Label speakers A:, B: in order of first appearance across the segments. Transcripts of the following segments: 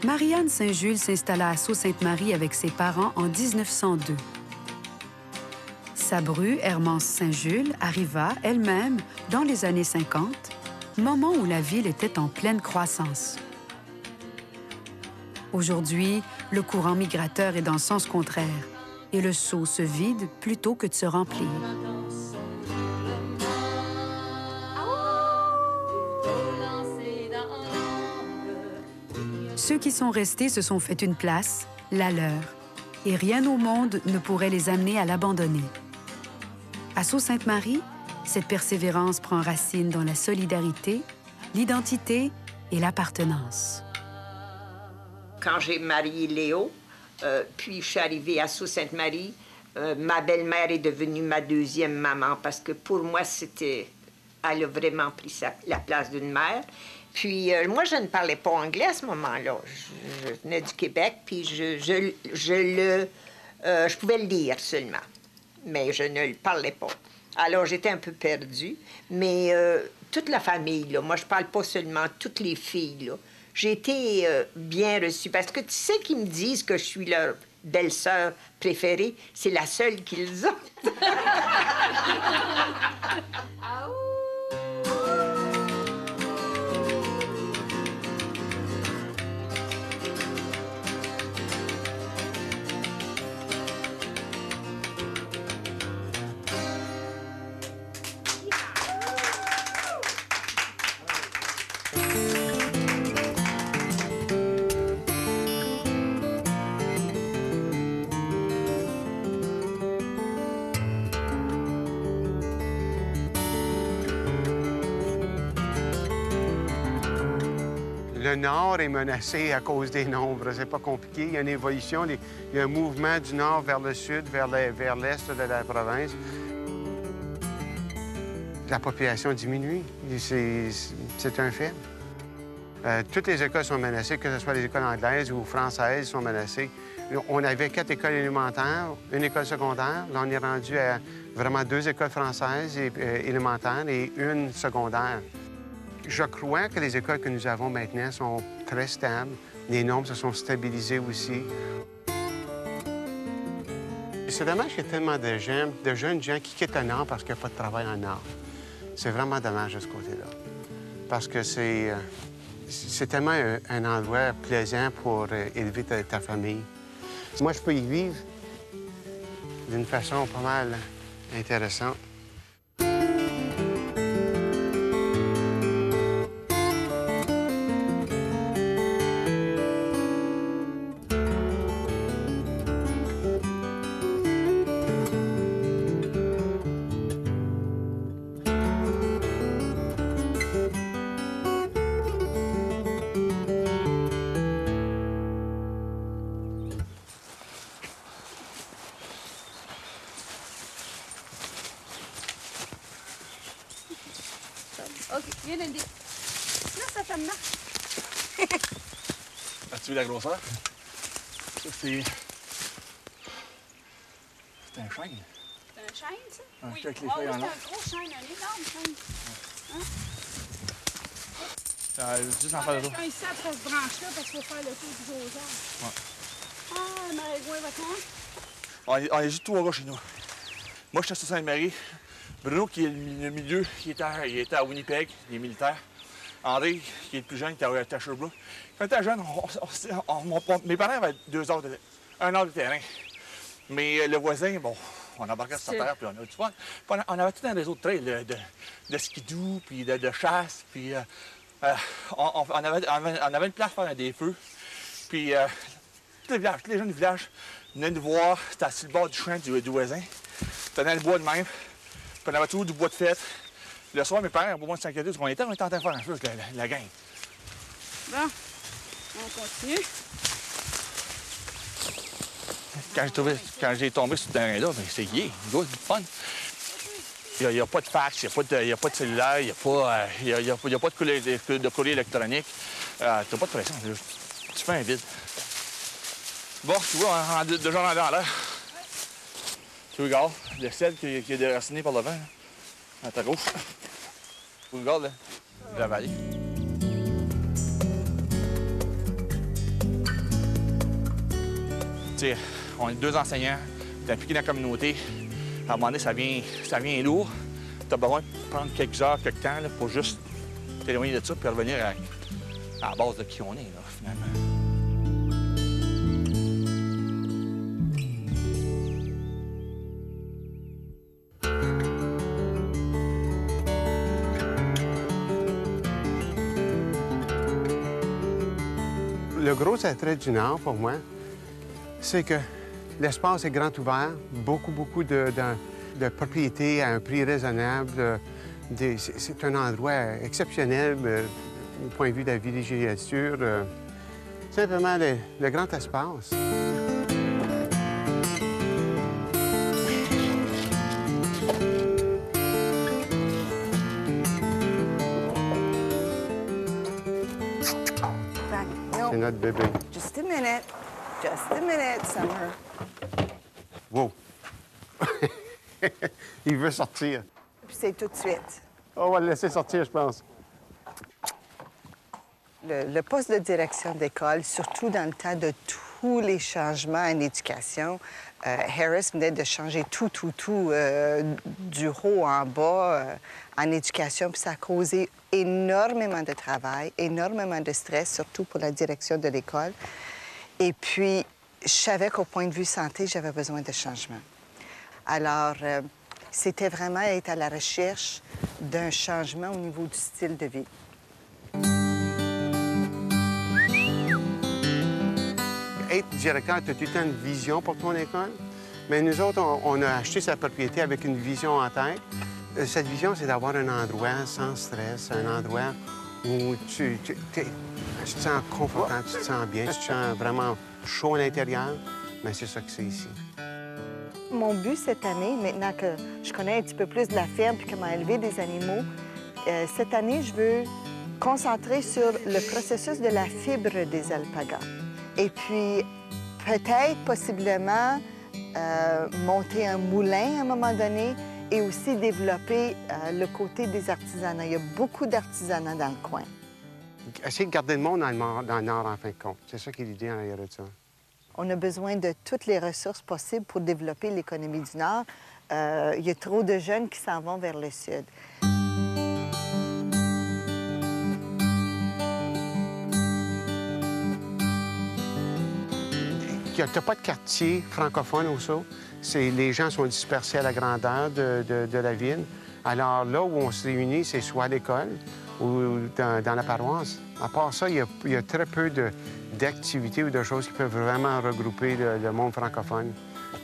A: Marie-Anne Saint-Jules s'installa à Sault-Sainte-Marie avec ses parents en 1902. Sa bru, Hermance Saint-Jules, arriva elle-même dans les années 50, moment où la ville était en pleine croissance. Aujourd'hui, le courant migrateur est dans le sens contraire et le seau se vide plutôt que de se remplir. Ceux qui sont restés se sont fait une place, la leur, et rien au monde ne pourrait les amener à l'abandonner. À Sault-Sainte-Marie, cette persévérance prend racine dans la solidarité, l'identité et l'appartenance.
B: Quand j'ai marié Léo, puis je suis arrivée à Sault-Sainte-Marie, ma belle-mère est devenue ma deuxième maman parce que pour moi, elle a vraiment pris la place d'une mère. Puis moi, je ne parlais pas anglais à ce moment-là. Je venais du Québec, puis je pouvais le lire seulement, mais je ne le parlais pas. Alors, j'étais un peu perdue, mais toute la famille, là, moi, je parle pas seulement, toutes les filles, là, j'ai été bien reçue, parce que tu sais qu'ils me disent que je suis leur belle-sœur préférée, c'est la seule qu'ils ont.
C: Le nord est menacé à cause des nombres. C'est pas compliqué. Il y a une évolution. Il y a un mouvement du nord vers le sud, vers l'est de la province. La population diminue. C'est un fait. Toutes les écoles sont menacées, que ce soit les écoles anglaises ou françaises sont menacées. On avait 4 écoles élémentaires, une école secondaire. Là, on est rendu à vraiment 2 écoles françaises élémentaires et une secondaire. Je crois que les écoles que nous avons maintenant sont très stables. Les nombres se sont stabilisés aussi. C'est dommage qu'il y ait tellement de jeunes gens qui quittent le Nord parce qu'il n'y a pas de travail en Nord. C'est vraiment dommage de ce côté-là. Parce que c'est tellement un endroit plaisant pour élever ta famille. Moi, je peux y vivre d'une façon pas mal intéressante.
D: OK, viens Andy. Là, ça fait mal.
E: As-tu vu la grosseur? Ça, c'est... C'est un chêne.
D: C'est un chêne, ça?
E: Oui. Avec les
D: Ah,
E: feuilles
D: oui,
E: en
D: c'est
E: or.
D: un gros chêne, un énorme chêne. Hein?
E: Juste en face de ça.
D: Quelqu'un ici après cette branche-là parce qu'il faut faire le tour du gros arbre.
E: Ouais.
D: Ah, Marie-Gouin, votre nom?
E: On est juste 3 gars chez nous. Moi, je suis à Sault-Sainte-Marie. Bruno, qui est le milieu, il était à Winnipeg, il est militaire. André, qui est le plus jeune, qui était à Sherbrooke. Quand j'étais jeune, mes parents avaient 1 heure de terrain. Mais le voisin, bon, on embarquait sur sa terre, puis on a du fun. Puis on avait tout un réseau de trails, de skidoo, puis de chasse, puis on avait une place pour faire des feux. Puis tous les gens du village venaient nous voir, c'était sur le bord du champ du voisin. Tenait le bois de même. Puis on avait toujours du bois de fête. Le soir, mes parents, pour moi, de s'inquiéter, parce qu'on était en train de faire un feu avec la gang.
D: Bon, on continue.
E: Quand j'ai tombé sur ce terrain-là, ben, c'est gay, good, fun. Il n'y a pas de fax, il n'y a pas de cellulaire, il n'y a pas de courrier électronique. Tu n'as pas de pression, tu fais un vide. Bon, tu vois, déjà rendu en l'air. Tu regardes le sel qui est déraciné par le vent, là, à ta gauche. Tu regardes, là, la vallée. Tu sais, on est 2 enseignants, t'es impliqué dans la communauté. À un moment donné, ça vient lourd. T'as besoin de prendre quelques heures, quelques temps là, pour juste t'éloigner de ça puis revenir à la base de qui on est, là, finalement.
C: Le gros attrait du Nord, pour moi, c'est que l'espace est grand ouvert, beaucoup de propriétés à un prix raisonnable. C'est un endroit exceptionnel au point de vue de la villégiature. Simplement le grand espace. C'est notre bébé.
F: Just a minute, Summer.
C: Wow! Il veut sortir.
F: Puis c'est tout de suite.
C: On va le laisser sortir, je pense.
F: Le poste de direction d'école, surtout dans le temps de tous les changements en éducation, Harris venait de changer tout, du haut en bas en éducation, puis ça a causé énormément de travail, énormément de stress, surtout pour la direction de l'école. Et puis, je savais qu'au point de vue santé, j'avais besoin de changement. Alors, c'était vraiment être à la recherche d'un changement au niveau du style de vie.
C: Être directeur, tu as tout le temps une vision pour ton école. Mais nous autres, on a acheté sa propriété avec une vision en tête. Cette vision, c'est d'avoir un endroit sans stress, un endroit où tu te sens confortable, tu te sens bien, tu te sens vraiment chaud à l'intérieur. Mais c'est ça que c'est ici.
F: Mon but cette année, maintenant que je connais un petit peu plus de la ferme puis comment élever des animaux, cette année, je veux concentrer sur le processus de la fibre des alpagas. Et puis, peut-être, possiblement, monter un moulin à un moment donné et aussi développer le côté des artisanats. Il y a beaucoup d'artisanats dans le coin.
C: Essayer de garder le monde dans le Nord, en fin de compte. C'est ça qui est l'idée en arrière de ça.
F: On a besoin de toutes les ressources possibles pour développer l'économie du Nord. Il y a trop de jeunes qui s'en vont vers le Sud.
C: Tu n'as pas de quartier francophone au Sault. Les gens sont dispersés à la grandeur de la ville. Alors là où on se réunit, c'est soit à l'école ou dans la paroisse. À part ça, il y a très peu d'activités ou de choses qui peuvent vraiment regrouper le monde francophone.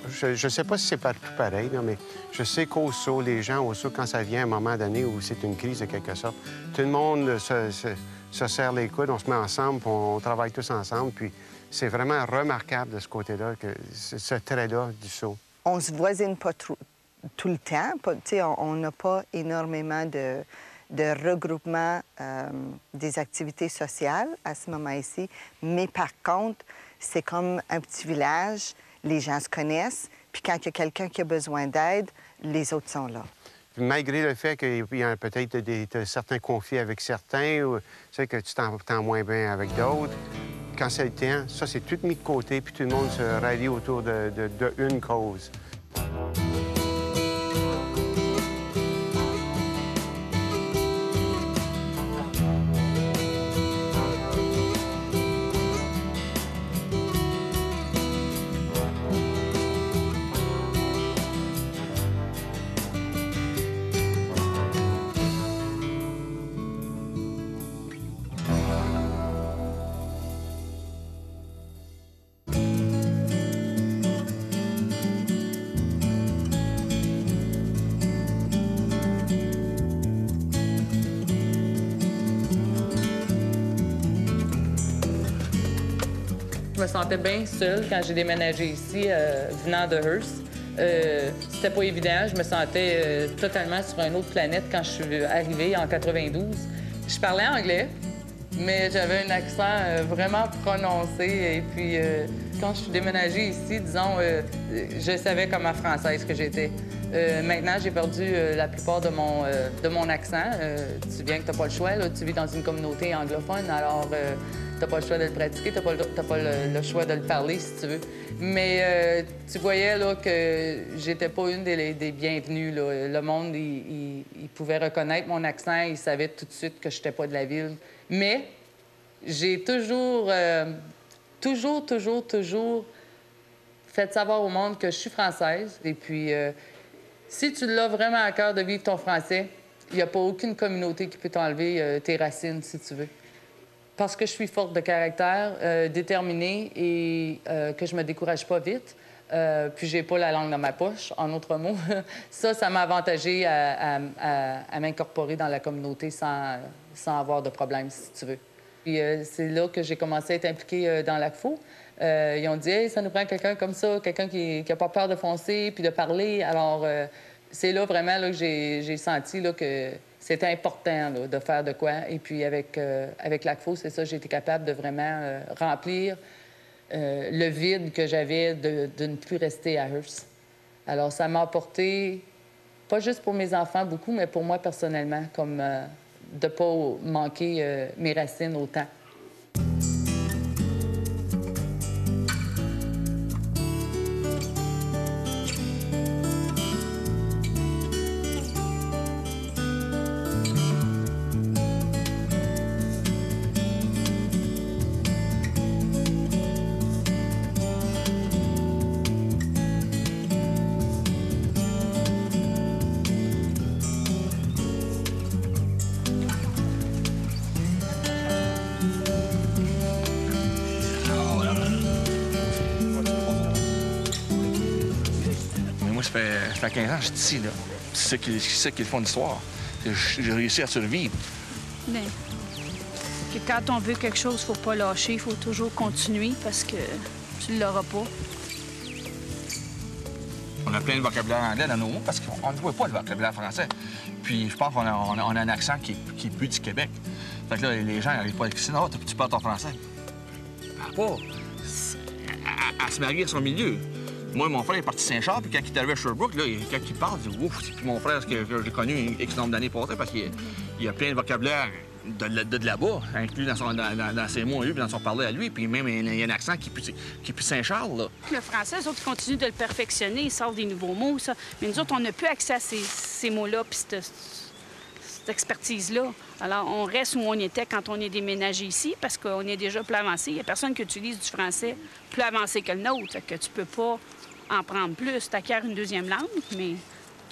C: Je ne sais pas si c'est partout pareil, là, mais je sais qu'au Sault, les gens au Sault, quand ça vient à un moment donné où c'est une crise de quelque sorte, tout le monde se serre les coudes, on se met ensemble, puis on travaille tous ensemble, puis c'est vraiment remarquable de ce côté-là, ce trait-là du Sault.
F: On se voisine pas tout le temps. On n'a pas énormément de regroupement des activités sociales à ce moment-ci. Mais par contre, c'est comme un petit village. Les gens se connaissent. Puis quand il y a quelqu'un qui a besoin d'aide, les autres sont là.
C: Malgré le fait qu'il y a peut-être certains conflits avec certains, ou que tu t'entends moins bien avec d'autres, quand c'est le temps, ça, c'est tout mis de côté, puis tout le monde se rallie autour d'une cause.
G: Je me sentais bien seule quand j'ai déménagé ici, venant de Hearst. C'était pas évident. Je me sentais totalement sur une autre planète quand je suis arrivée en 92. Je parlais anglais, mais j'avais un accent vraiment prononcé. Et puis, quand je suis déménagée ici, disons, je savais comme ma française que j'étais. Maintenant, j'ai perdu la plupart de mon accent. Tu viens que t'as pas le choix, là. Tu vis dans une communauté anglophone, alors t'as pas le choix de le pratiquer, t'as pas le choix de le parler, si tu veux. Mais tu voyais là, que j'étais pas une des bienvenues, là. Le monde, il pouvait reconnaître mon accent, il savait tout de suite que j'étais pas de la ville. Mais j'ai toujours fait savoir au monde que je suis française. Et puis, si tu l'as vraiment à cœur de vivre ton français, il n'y a pas aucune communauté qui peut t'enlever tes racines, si tu veux. Parce que je suis forte de caractère, déterminée et que je me décourage pas vite, puis j'ai pas la langue dans ma poche, en autres mots, ça m'a avantagé à m'incorporer dans la communauté sans avoir de problème, si tu veux. Puis c'est là que j'ai commencé à être impliquée dans l'ACFO. Ils ont dit hey, « ça nous prend quelqu'un comme ça, quelqu'un qui n'a pas peur de foncer puis de parler ». Alors, c'est là vraiment là, que j'ai senti là, que c'était important là, de faire de quoi. Et puis avec l'ACFO, c'est ça, j'ai été capable de vraiment remplir le vide que j'avais de ne plus rester à Hearst. Alors, ça m'a apporté, pas juste pour mes enfants beaucoup, mais pour moi personnellement, comme de ne pas manquer mes racines autant.
E: Ça fait 15 ans que je suis ici, là. C'est ça qui est le fond de l'histoire. J'ai réussi à survivre.
D: Mais que quand on veut quelque chose, il ne faut pas lâcher, il faut toujours continuer parce que tu ne l'auras pas.
E: On a plein de vocabulaire anglais dans nos mots parce qu'on ne voit pas le vocabulaire français. Puis je pense qu'on a un accent qui est plus du Québec. Fait que là, les gens n'arrivent pas à dire « Non, tu parles ton français. » Elle parle pas. Elle se marie à son milieu. Moi, mon frère est parti Saint-Charles, puis quand il est arrivé à Sherbrooke, là, quand il parle, il dit « Ouf, c'est plus mon frère que j'ai connu X nombre d'années passées parce qu'il y a plein de vocabulaire de là-bas, inclus dans ses mots à lui, puis dans son parler à lui, puis même il y a un accent qui pue Saint-Charles, là. »
D: Le français, eux autres, ils continuent de le perfectionner, ils sortent des nouveaux mots, ça. Mais nous autres, on n'a plus accès à ces mots-là, puis cette expertise-là. Alors, on reste où on était quand on est déménagé ici, parce qu'on est déjà plus avancé. Il n'y a personne qui utilise du français plus avancé que le nôtre, fait que tu peux pas en prendre plus. Tu acquiers une deuxième langue, mais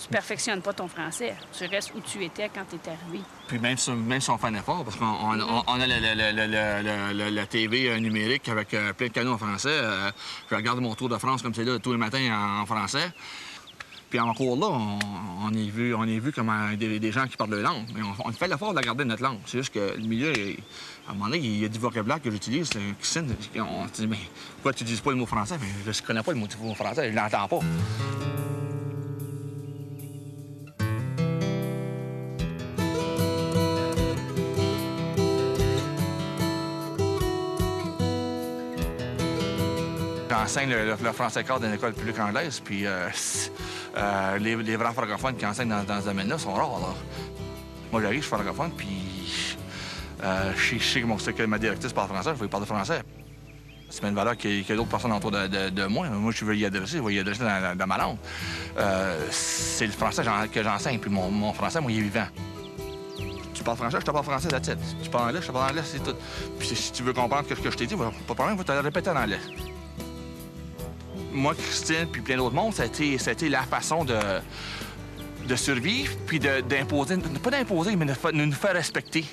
D: tu perfectionnes pas ton français. Tu restes où tu étais quand tu es arrivé.
E: Puis même si on fait un effort, parce qu'on a la TV numérique avec plein de canaux en français, je regarde mon Tour de France comme c'est là tous les matins en français. Puis encore là, on est vu comme des gens qui parlent de langue. Mais on fait l'effort de garder notre langue. C'est juste que le milieu, à un moment donné, il y a du vocabulaire que j'utilise. On se dit, mais pourquoi tu n'utilises pas le mot français? Mais je ne connais pas le mot français, je ne l'entends pas. J'enseigne le français cadre dans une école publique anglaise, puis les vrais francophones qui enseignent dans ce domaine-là sont rares, là. Moi, j'arrive, je suis francophone, puis je sais que ma directrice parle français, je vais lui parler français. C'est une valeur qu'il y a d'autres personnes autour de moi. Moi, je veux y adresser, je vais y adresser dans ma langue. C'est le français que j'enseigne, puis mon français, moi, il est vivant. Tu parles français, je te parle français, that's it. Tu parles anglais, je te parle anglais, c'est tout. Puis si tu veux comprendre ce que je t'ai dit, pas de problème, je vais te le répéter en anglais. Moi, Christine, puis plein d'autres mondes, ça a été la façon de survivre, puis d'imposer, pas d'imposer, mais de nous faire respecter.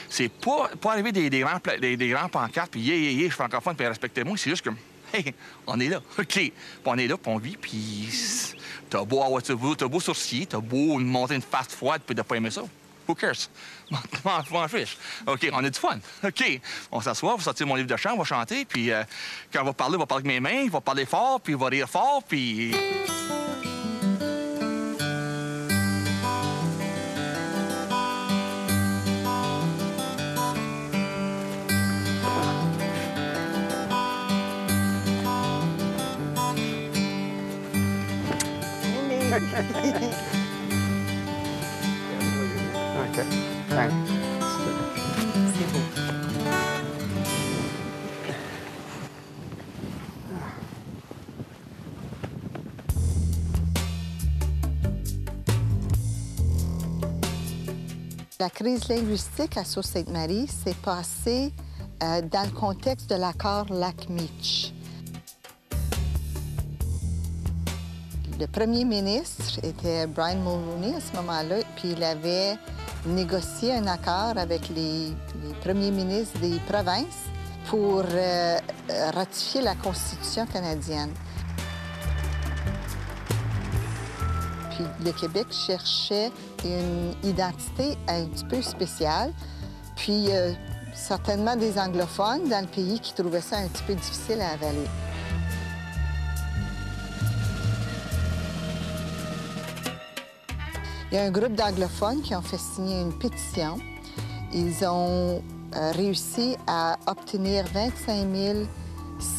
E: C'est pas arriver des grands pancartes, puis je suis francophone, puis respectez-moi, c'est juste que, hey, on est là, OK. Puis on est là, puis on vit, puis t'as beau sourciller, t'as beau monter une face froide, puis de pas aimer ça. Who cares? M'en fiche. OK, on a du fun. OK, on s'assoit, on va sortir mon livre de chant, on va chanter, puis quand on va parler avec mes mains, il va parler fort, puis il va rire fort, puis...
C: OK. Ben,
F: C'est beau. La crise linguistique à Sault-Sainte-Marie s'est passée dans le contexte de l'accord Lac-Meech. Le premier ministre était Brian Mulroney à ce moment-là, puis il avait négocié un accord avec les premiers ministres des provinces pour ratifier la Constitution canadienne. Puis le Québec cherchait une identité un petit peu spéciale, puis certainement des anglophones dans le pays qui trouvaient ça un petit peu difficile à avaler. Il y a un groupe d'anglophones qui ont fait signer une pétition. Ils ont réussi à obtenir 25 000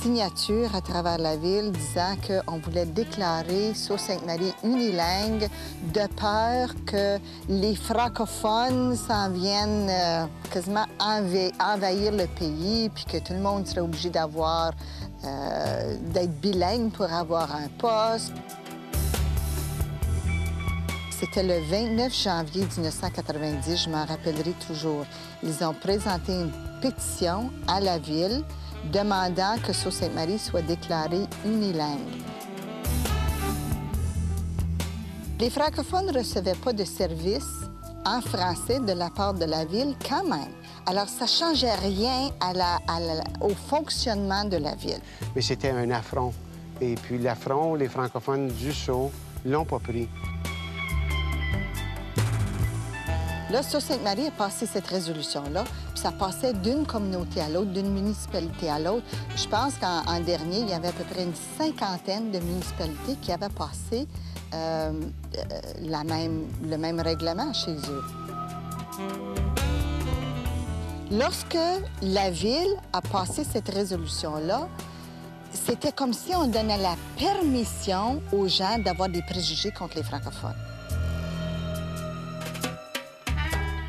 F: signatures à travers la ville disant qu'on voulait déclarer Sault-Sainte-Marie unilingue de peur que les francophones s'en viennent quasiment envahir le pays puis que tout le monde serait obligé d'être bilingue pour avoir un poste. C'était le 29 janvier 1990, je m'en rappellerai toujours. Ils ont présenté une pétition à la ville demandant que Sault-Sainte-Marie soit déclarée unilingue. Les francophones ne recevaient pas de services en français de la part de la ville quand même. Alors, ça ne changeait rien au fonctionnement de la ville.
C: Mais c'était un affront. Et puis l'affront, les francophones du Sault l'ont pas pris.
F: Là, Sault-Sainte-Marie a passé cette résolution-là, puis ça passait d'une communauté à l'autre, d'une municipalité à l'autre. Je pense qu'en dernier, il y avait à peu près une 50aine de municipalités qui avaient passé le même règlement chez eux. Lorsque la Ville a passé cette résolution-là, c'était comme si on donnait la permission aux gens d'avoir des préjugés contre les francophones.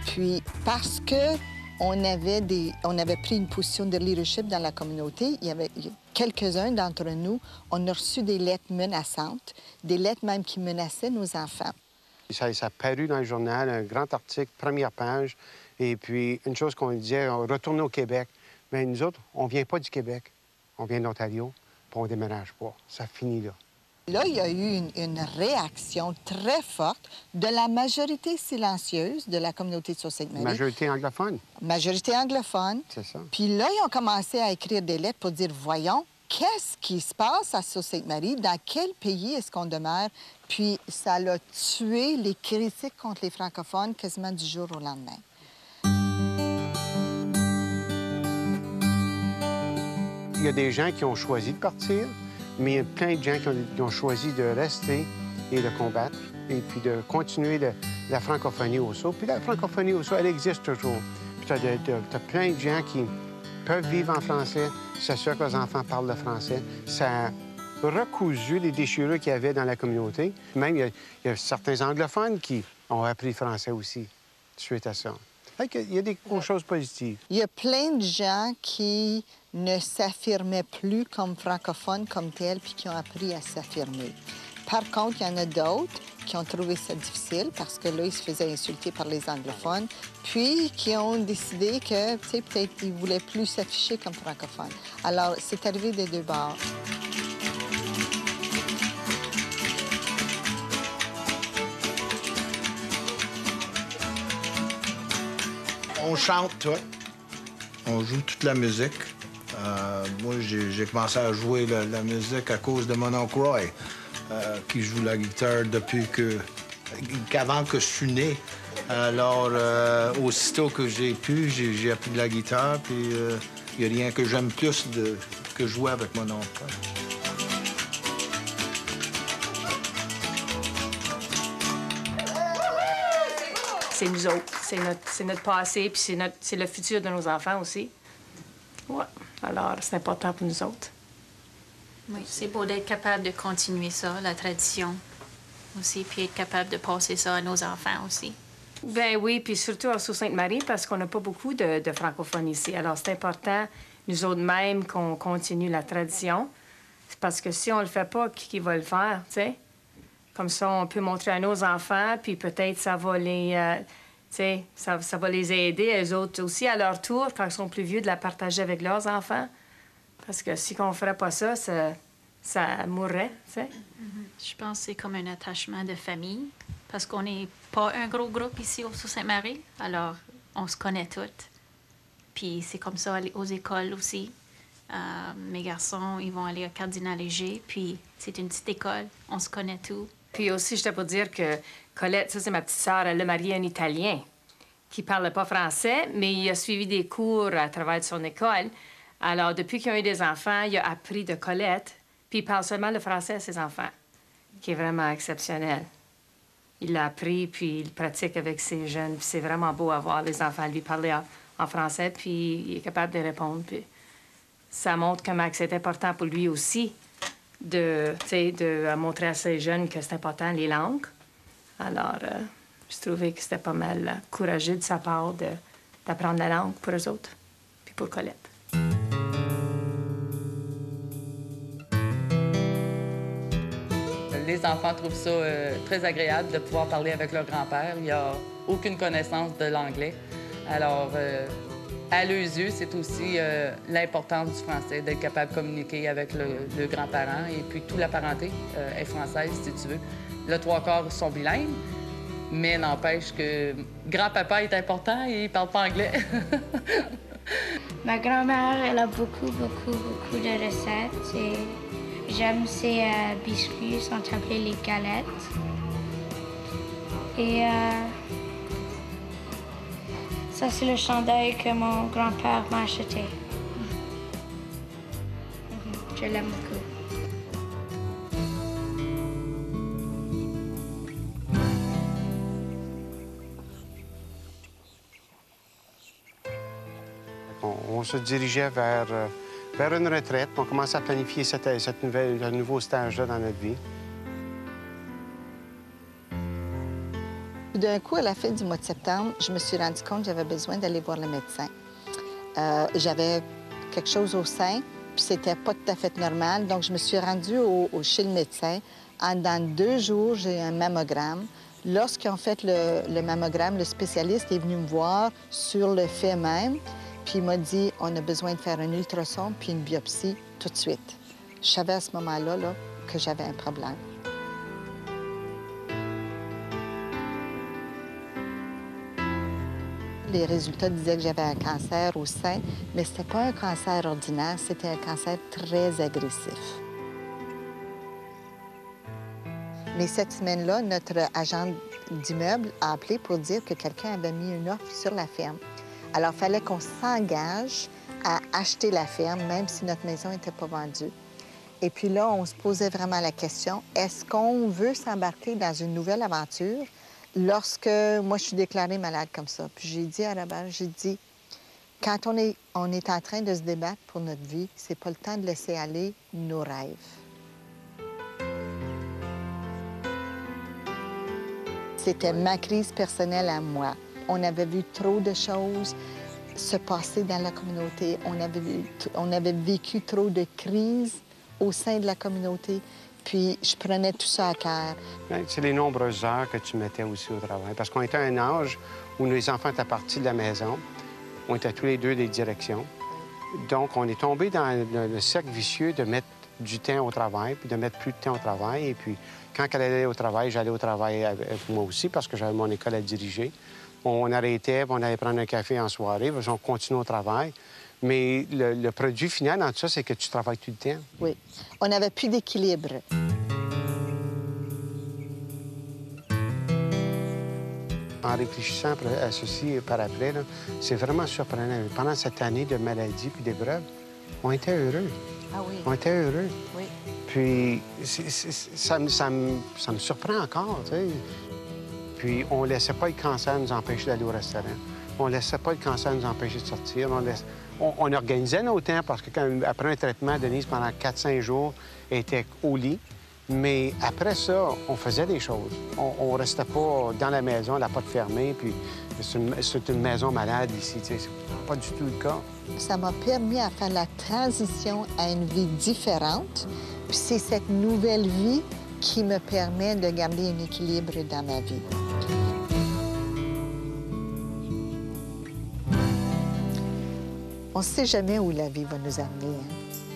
F: Puis, parce qu'on avait pris une position de leadership dans la communauté, il y avait quelques-uns d'entre nous, on a reçu des lettres menaçantes, des lettres même qui menaçaient nos enfants.
C: Ça a paru dans le journal, un grand article, première page. Et puis, une chose qu'on disait, on retourne au Québec. Mais nous autres, on ne vient pas du Québec. On vient d'Ontario, puis on ne déménage pas. Ça finit là.
F: Là, il y a eu une réaction très forte de la majorité silencieuse de la communauté de Sault-Sainte-Marie.
C: Majorité anglophone.
F: Majorité anglophone.
C: C'est ça.
F: Puis là, ils ont commencé à écrire des lettres pour dire, voyons, qu'est-ce qui se passe à Sault-Sainte-Marie? Dans quel pays est-ce qu'on demeure? Puis ça a tué les critiques contre les francophones quasiment du jour au lendemain.
C: Il y a des gens qui ont choisi de partir, mais il y a plein de gens qui ont choisi de rester et de combattre, et puis de continuer la francophonie au Sault. Puis la francophonie au Sault, elle existe toujours. Puis t'as plein de gens qui peuvent vivre en français, s'assurer que leurs enfants parlent le français. Ça a recousu les déchirures qu'il y avait dans la communauté. Même, il y a certains anglophones qui ont appris le français aussi, suite à ça. Fait qu'il y a des choses positives.
F: Il y a plein de gens qui ne s'affirmaient plus comme francophones comme tels, puis qui ont appris à s'affirmer. Par contre, il y en a d'autres qui ont trouvé ça difficile parce que là, ils se faisaient insulter par les anglophones, puis qui ont décidé que, tu sais, peut-être qu'ils ne voulaient plus s'afficher comme francophones. Alors, c'est arrivé des deux bords.
H: On chante tout. On joue toute la musique. Moi, j'ai commencé à jouer la musique à cause de mon oncle Roy, qui joue la guitare depuis qu'avant que je suis né. Alors, aussitôt que j'ai pu, j'ai appris de la guitare, puis il n'y a rien que j'aime plus que jouer avec mon oncle.
I: C'est nous autres, c'est notre passé, puis c'est le futur de nos enfants aussi. Ouais. Alors, c'est important pour nous autres.
J: Oui, c'est beau d'être capable de continuer ça, la tradition. aussi, puis être capable de passer ça à nos enfants aussi.
I: Ben oui, puis surtout à Sault-Sainte-Marie, parce qu'on n'a pas beaucoup de francophones ici. Alors, c'est important, nous autres mêmes, qu'on continue la tradition. C'est parce que si on le fait pas, qui va le faire, tu sais? Comme ça, on peut montrer à nos enfants, puis peut-être ça va les... tu sais, ça va les aider, eux autres aussi, à leur tour, quand ils sont plus vieux, de la partager avec leurs enfants. Parce que si on ferait pas ça, ça mourrait, tu sais.
J: Je pense que c'est comme un attachement de famille, parce qu'on n'est pas un gros groupe ici au Sault-Sainte-Marie, alors on se connaît toutes. Puis c'est comme ça aux écoles aussi. Mes garçons, ils vont aller à Cardinal-Léger, puis c'est une petite école, on se connaît tous.
I: Puis aussi, j'étais pour dire que Colette, ça, c'est ma petite sœur, elle a marié un Italien qui parlait pas français, mais il a suivi des cours à travers son école. Alors, depuis qu'ils ont eu des enfants, il a appris de Colette, puis il parle seulement le français à ses enfants, qui est vraiment exceptionnel. Il l'a appris, puis il pratique avec ses jeunes, puis c'est vraiment beau à voir les enfants lui parler en français, puis il est capable de répondre. Puis ça montre comment c'est important pour lui aussi de montrer à ses jeunes que c'est important, les langues. Alors, je trouvais que c'était pas mal courageux de sa part d'apprendre la langue pour eux autres, puis pour Colette.
G: Les enfants trouvent ça très agréable de pouvoir parler avec leur grand-père. Il n'y a aucune connaissance de l'anglais. Alors, à leurs yeux, c'est aussi l'importance du français, d'être capable de communiquer avec le grand-parent. Et puis, toute la parenté est française, si tu veux. Le 3/4 sont bilingues, mais n'empêche que grand-papa est important et il ne parle pas anglais.
K: Ma grand-mère, elle a beaucoup de recettes. Et j'aime ses biscuits, sont appelés les galettes. Et ça, c'est le chandail que mon grand-père m'a acheté. Je l'aime beaucoup.
C: On se dirigeait vers une retraite. On commençait à planifier ce nouveau stage-là dans notre vie.
F: D'un coup, à la fin du mois de septembre, je me suis rendu compte que j'avais besoin d'aller voir le médecin. J'avais quelque chose au sein, puis c'était pas tout à fait normal. Donc, je me suis rendue chez le médecin. Dans 2 jours, j'ai eu un mammogramme. Lorsqu'ils ont fait le mammogramme, le spécialiste est venu me voir sur le fait même. Puis il m'a dit, on a besoin de faire un ultrason puis une biopsie tout de suite. Je savais à ce moment-là que j'avais un problème. Les résultats disaient que j'avais un cancer au sein, mais c'était pas un cancer ordinaire, c'était un cancer très agressif. Mais cette semaine-là, notre agent d'immeuble a appelé pour dire que quelqu'un avait mis une offre sur la ferme. Alors, il fallait qu'on s'engage à acheter la ferme, même si notre maison n'était pas vendue. Et puis là, on se posait vraiment la question, est-ce qu'on veut s'embarquer dans une nouvelle aventure lorsque moi, je suis déclarée malade comme ça? Puis j'ai dit à Robert, j'ai dit, quand on est en train de se débattre pour notre vie, c'est pas le temps de laisser aller nos rêves. C'était ma crise personnelle à moi. On avait vu trop de choses se passer dans la communauté. On avait vécu trop de crises au sein de la communauté. Puis je prenais tout ça à cœur.
C: C'est les nombreuses heures que tu mettais aussi au travail. Parce qu'on était à un âge où les enfants étaient partis de la maison. On était tous les deux des directions. Donc, on est tombé dans le cercle vicieux de mettre du temps au travail, puis de mettre plus de temps au travail. Et puis, quand elle allait au travail, j'allais au travail avec moi aussi parce que j'avais mon école à diriger. On arrêtait, on allait prendre un café en soirée, puis on continuait au travail. Mais le produit final dans tout ça, c'est que tu travailles tout le temps.
F: Oui. On n'avait plus d'équilibre.
C: En réfléchissant à ceci par après, c'est vraiment surprenant. Pendant cette année de maladie puis d'épreuve, on était heureux.
F: Ah oui.
C: On était heureux.
F: Oui.
C: Puis ça me surprend encore, tu sais. Puis on ne laissait pas le cancer nous empêcher d'aller au restaurant. On ne laissait pas le cancer nous empêcher de sortir. On organisait nos temps parce que après un traitement, Denise, pendant 4-5 jours, elle était au lit. Mais après ça, on faisait des choses. On restait pas dans la maison, la porte fermée, puis c'est une maison malade ici. C'est pas du tout le cas.
F: Ça m'a permis à faire la transition à une vie différente. Puis c'est cette nouvelle vie qui me permet de garder un équilibre dans ma vie. On ne sait jamais où la vie va nous amener. Hein?